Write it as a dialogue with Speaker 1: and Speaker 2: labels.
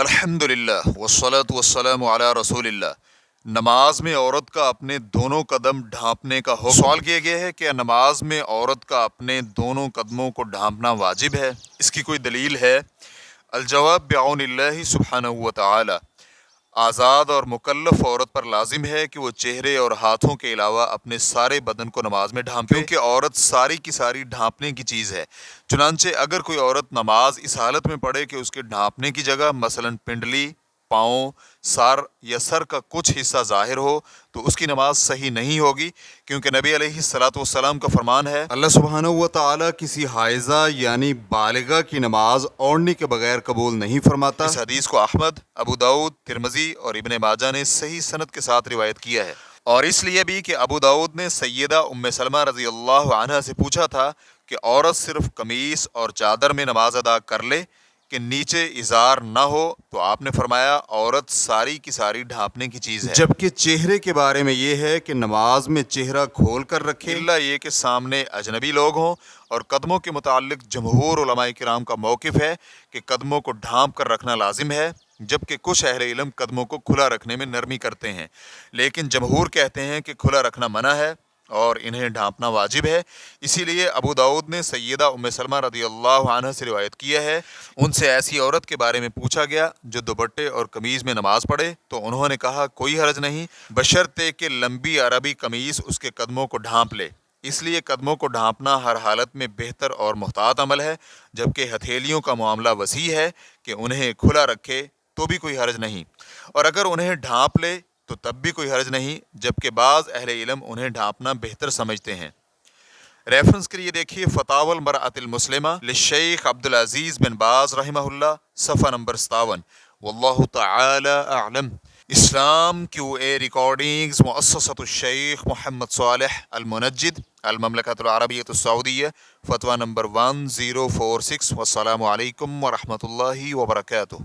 Speaker 1: الحمدللہ والصلاة والسلام علی رسول اللہ۔ نماز میں عورت کا اپنے دونوں قدم ڈھانپنے کا حکم۔ سوال کیا گیا ہے کہ نماز میں عورت کا اپنے دونوں قدموں کو ڈھانپنا واجب ہے، اس کی کوئی دلیل ہے؟ الجواب بعون اللہ سبحانہ وتعالی، آزاد اور مکلف عورت پر لازم ہے کہ وہ چہرے اور ہاتھوں کے علاوہ اپنے سارے بدن کو نماز میں ڈھانپے، کیونکہ عورت ساری کی ساری ڈھانپنے کی چیز ہے۔ چنانچہ اگر کوئی عورت نماز اس حالت میں پڑھے کہ اس کے ڈھانپنے کی جگہ مثلا پنڈلی، پاؤں، سر یا سر کا کچھ حصہ ظاہر ہو تو اس کی نماز صحیح نہیں ہوگی، کیونکہ نبی علیہ الصلوۃ والسلام کا فرمان ہے، اللہ سبحانہ و تعالی کسی حائضہ یعنی بالغہ کی نماز اوڑھنے کے بغیر قبول نہیں فرماتا۔ اس حدیث کو احمد، ابو داؤد، ترمذی اور ابن ماجہ نے صحیح سند کے ساتھ روایت کیا ہے، اور اس لیے بھی کہ ابو داؤد نے سیدہ ام سلمہ رضی اللہ عنہا سے پوچھا تھا کہ عورت صرف قمیص اور چادر میں نماز ادا کر لے کہ نیچے ازار نہ ہو، تو آپ نے فرمایا عورت ساری کی ساری ڈھانپنے کی چیز ہے، جبکہ چہرے کے بارے میں یہ ہے کہ نماز میں چہرہ کھول کر رکھے، الا یہ کہ سامنے اجنبی لوگ ہوں۔ اور قدموں کے متعلق جمہور علماء کرام کا موقف ہے کہ قدموں کو ڈھانپ کر رکھنا لازم ہے، جبکہ کچھ اہل علم قدموں کو کھلا رکھنے میں نرمی کرتے ہیں، لیکن جمہور کہتے ہیں کہ کھلا رکھنا منع ہے اور انہیں ڈھانپنا واجب ہے۔ اسی لیے ابو داؤد نے سیدہ ام سلمہ رضی اللہ عنہ سے روایت کیا ہے، ان سے ایسی عورت کے بارے میں پوچھا گیا جو دوپٹے اور قمیض میں نماز پڑھے، تو انہوں نے کہا کوئی حرج نہیں، بشرطے کہ لمبی عربی قمیض اس کے قدموں کو ڈھانپ لے۔ اس لیے قدموں کو ڈھانپنا ہر حالت میں بہتر اور محتاط عمل ہے، جبکہ ہتھیلیوں کا معاملہ وسیع ہے کہ انہیں کھلا رکھے تو بھی کوئی حرج نہیں، اور اگر انہیں ڈھانپ لے تو تب بھی کوئی حرج نہیں، جبکہ بعض اہل علم انہیں ڈھانپنا بہتر سمجھتے ہیں۔ ریفرنس کے لیے دیکھیے فتاوی المرأۃ المسلمہ للشیخ عبدالعزیز بن باز رحمہ اللہ، صفحہ نمبر 57۔ واللہ تعالی اعلم۔ اسلام کیو اے ریکارڈنگز، مؤسسۃ الشیخ محمد صالح المنجد، المملکۃ العربیۃ السعودیہ، فتویٰ نمبر 1046۔ والسلام علیکم ورحمۃ اللہ وبرکاتہ۔